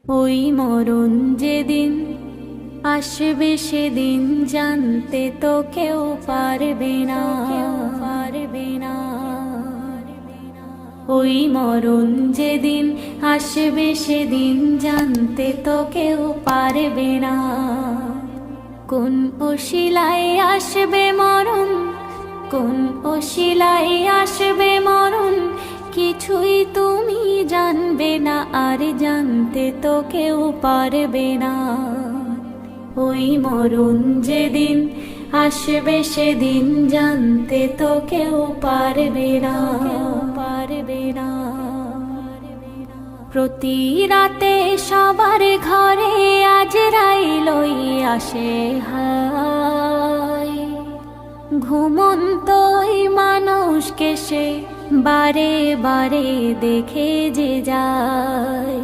ওই মরণ যেদিন আসবে সেদিন জানতে তো কেউ পারবে না, পারবে না। ওই মরণ যেদিন আসবে সেদিন জানতে তো কেউ পারবে না। কোন অশিলায় আসবে মরণ, কোন অশিলায় আসবে মরণ, কিছুই তুমি জানবে না, আর জানতে তো কেউ পারবে না। ওই মরণ যেদিন আসবে সেদিন জানতে তো কেউ পারবে না, পারবে না। প্রতি রাতে সবার ঘরে আজরাইল আসে হায়, ঘুমন্তই মানুষকে সে বারে বারে দেখে যে যায়।